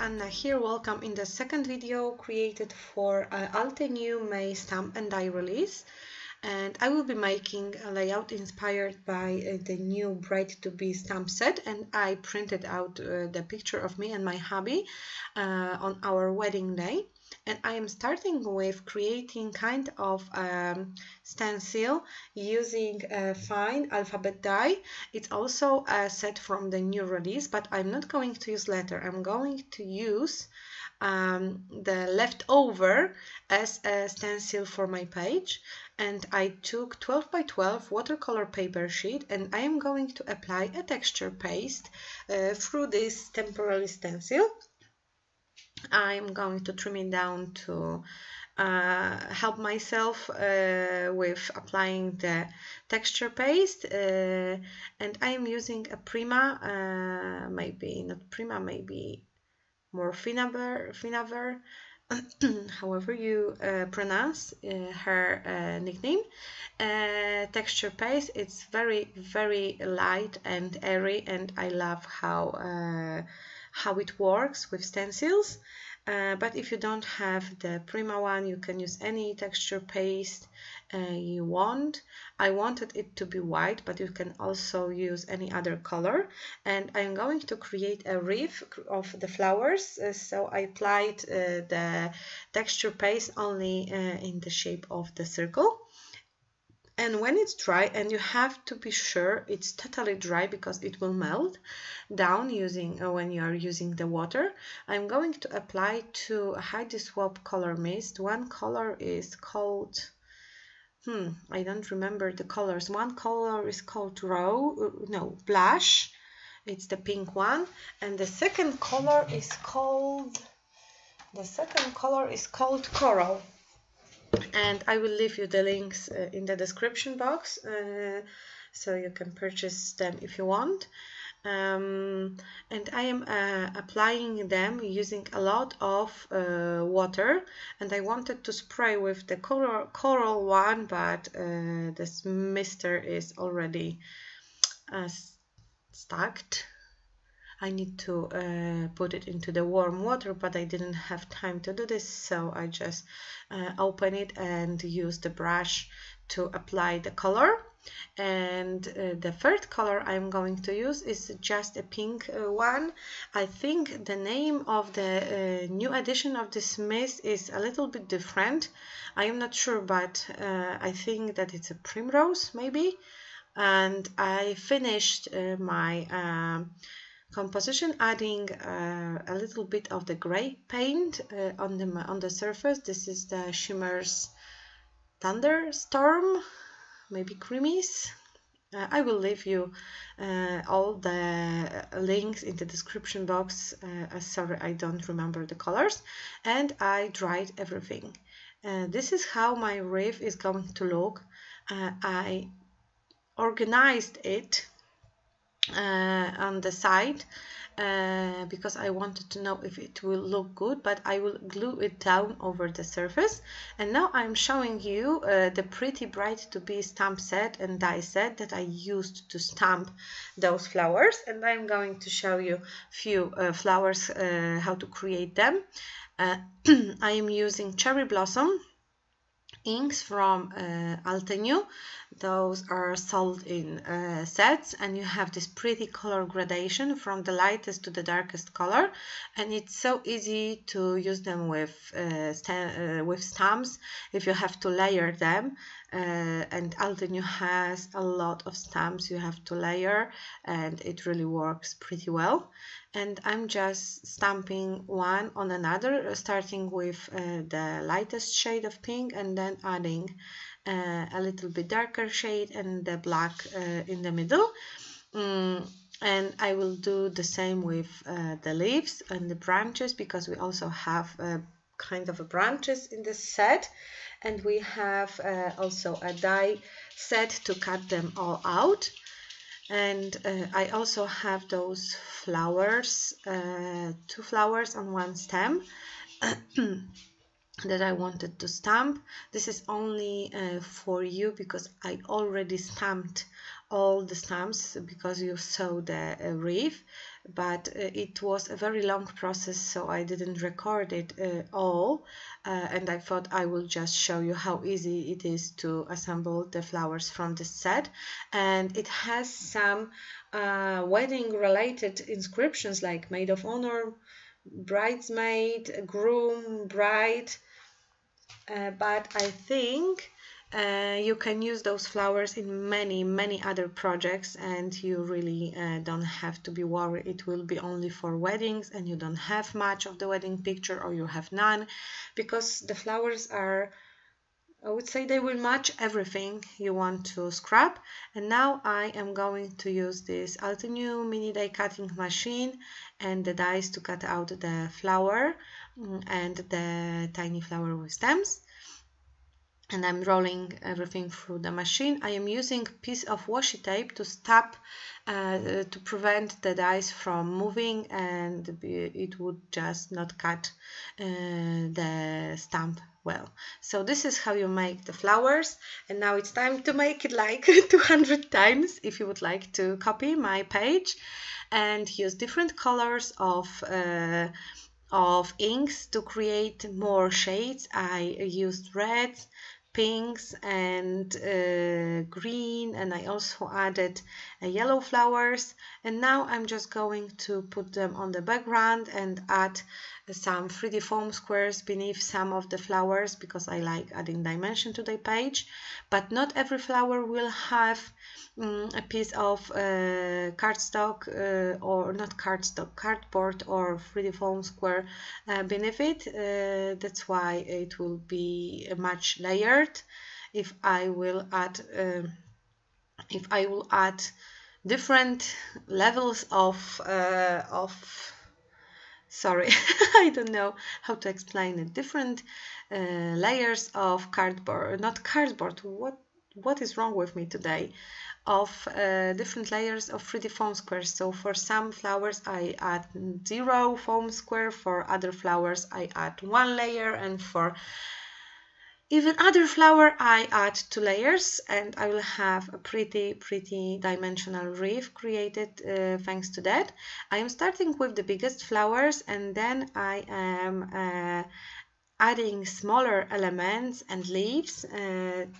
Anna here. Welcome in the second video created for Altenew May stamp and die release, and I will be making a layout inspired by the new Bride to Be stamp set, and I printed out the picture of me and my hubby on our wedding day. And I am starting with creating kind of stencil using a fine alphabet die. It's also a set from the new release, but I'm not going to use letter. I'm going to use the leftover as a stencil for my page. And I took 12 by 12 watercolor paper sheet, and I am going to apply a texture paste through this temporary stencil. I'm going to trim it down to help myself with applying the texture paste, and I am using a Prima, maybe not Prima, maybe more Finaver, however you pronounce her nickname, texture paste. It's very light and airy, and I love how it works with stencils. But if you don't have the Prima one, you can use any texture paste you want. I wanted it to be white, but you can also use any other color. And I'm going to create a wreath of the flowers, so I applied the texture paste only in the shape of the circle. And when it's dry, and you have to be sure it's totally dry because it will melt down using when you are using the water, I'm going to apply to hide the swap color mist. One color is called I don't remember the colors. One color is called blush. It's the pink one, and the second color is called coral. And I will leave you the links in the description box, so you can purchase them if you want. And I am applying them using a lot of water, and I wanted to spray with the coral one, but this mister is already stuck. I need to put it into the warm water, but I didn't have time to do this, so I just open it and use the brush to apply the color. And the third color I'm going to use is just a pink one. I think the name of the new edition of this mist is a little bit different. I am not sure, but I think that it's a primrose maybe. And I finished my composition, adding a little bit of the gray paint on the surface. This is the Shimmer's Thunderstorm, maybe Creamies. I will leave you all the links in the description box. Sorry, I don't remember the colors. And I dried everything. This is how my wreath is going to look. I organized it on the side because I wanted to know if it will look good, but I will glue it down over the surface. And now I'm showing you the pretty Bride to Be stamp set and die set that I used to stamp those flowers, and I'm going to show you few flowers, how to create them. I am using Cherry Blossom inks from Altenew. Those are sold in sets, and you have this pretty color gradation from the lightest to the darkest color, and it's so easy to use them with stamps if you have to layer them. And Altenew has a lot of stamps you have to layer, and it really works pretty well. And I'm just stamping one on another, starting with the lightest shade of pink, and then adding a little bit darker shade and the black in the middle. And I will do the same with the leaves and the branches, because we also have kind of a branches in this set, and we have also a die set to cut them all out. And I also have those flowers, two flowers on one stem. that I wanted to stamp. This is only for you because I already stamped all the stamps because you saw the wreath, but it was a very long process, so I didn't record it all, and I thought I will just show you how easy it is to assemble the flowers from this set. And it has some wedding related inscriptions like maid of honor, bridesmaid, groom, bride, but I think you can use those flowers in many other projects, and you really don't have to be worried it will be only for weddings and you don't have much of the wedding picture, or you have none, because the flowers are, I would say, they will match everything you want to scrap. And now I am going to use this Altenew mini die cutting machine and the dies to cut out the flower and the tiny flower with stems. And I'm rolling everything through the machine. I am using a piece of washi tape to stop, to prevent the dies from moving, and it would just not cut the stamp well. So this is how you make the flowers, and now it's time to make it like 200 times if you would like to copy my page and use different colors of inks to create more shades. I used reds, pinks and green, and I also added yellow flowers, and now I'm just going to put them on the background and add some 3D foam squares beneath some of the flowers because I like adding dimension to the page. But not every flower will have a piece of cardstock or not cardstock, cardboard or 3D foam square beneath it. That's why it will be much layered. If I will add different levels of sorry, I don't know how to explain it. Different layers of cardboard, not cardboard. What is wrong with me today? Of different layers of 3D foam squares. So for some flowers I add 0 foam square, for other flowers I add 1 layer, and for even other flower I add 2 layers, and I will have a pretty dimensional wreath created thanks to that. I am starting with the biggest flowers, and then I am adding smaller elements and leaves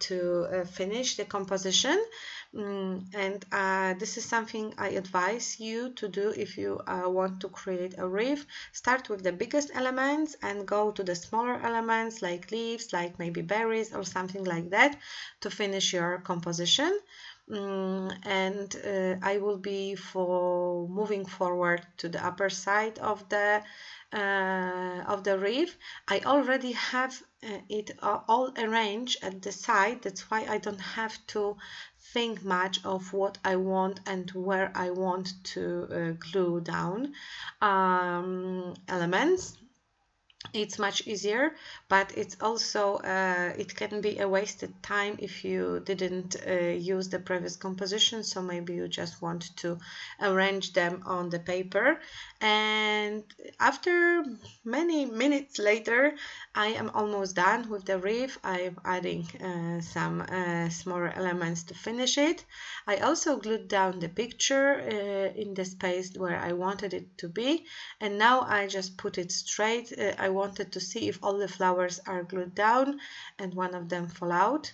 to finish the composition. This is something I advise you to do if you want to create a wreath. Start with the biggest elements and go to the smaller elements like leaves, like maybe berries or something like that, to finish your composition. I will be moving forward to the upper side of the wreath. I already have it all arranged at the side. That's why I don't have to think much of what I want and where I want to glue down elements. It's much easier, but it's also it can be a wasted time if you didn't use the previous composition, so maybe you just want to arrange them on the paper. And after many minutes later, I am almost done with the wreath. I'm adding some smaller elements to finish it. I also glued down the picture in the space where I wanted it to be, and now I just put it straight. I wanted to see if all the flowers are glued down and one of them fall out,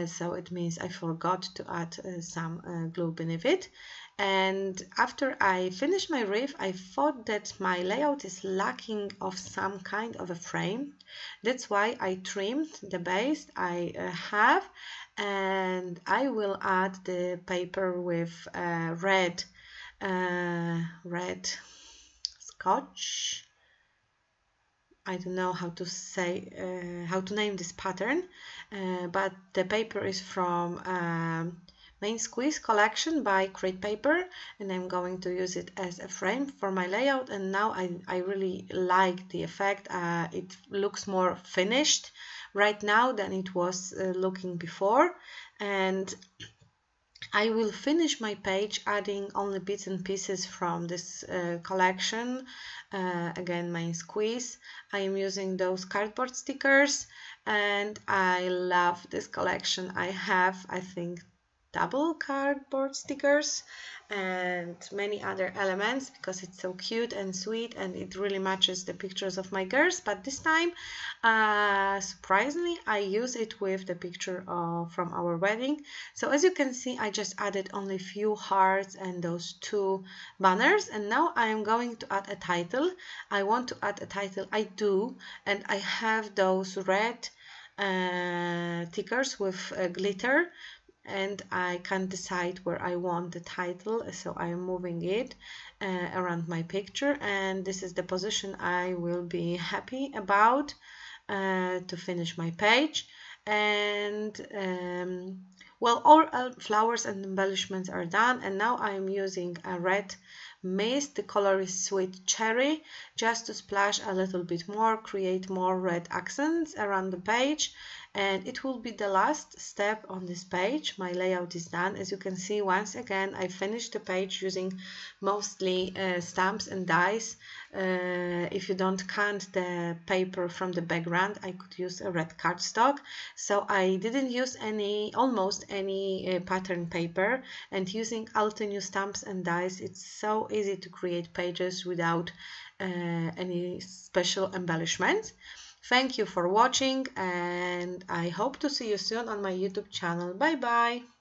so it means I forgot to add some glue beneath it. And after I finished my wreath, I thought that my layout is lacking of some kind of a frame. That's why I trimmed the base I have, and I will add the paper with red scotch. I don't know how to say how to name this pattern, but the paper is from Main Squeeze collection by Create Paper, and I'm going to use it as a frame for my layout. And now I really like the effect. It looks more finished right now than it was looking before, and I will finish my page adding only bits and pieces from this collection. Again, my squeeze. I am using those cardboard stickers, and I love this collection. I have, I think, double cardboard stickers and many other elements because it's so cute and sweet, and it really matches the pictures of my girls. But this time, surprisingly, I use it with the picture from our wedding. So as you can see, I just added only few hearts and those 2 banners, and now I am going to add a title. I want to add a title, I do, and I have those red stickers with glitter, and I can't decide where I want the title, so I am moving it around my picture, and this is the position I will be happy about to finish my page. And well, all flowers and embellishments are done, and now I am using a red mist. The color is Sweet Cherry, just to splash a little bit more, create more red accents around the page. And it will be the last step on this page. My layout is done. As you can see, once again, I finished the page using mostly stamps and dies. If you don't count the paper from the background, I could use a red cardstock. So I didn't use almost any pattern paper, and using Altenew stamps and dies, it's so easy to create pages without any special embellishments. Thank you for watching, and I hope to see you soon on my YouTube channel. Bye bye!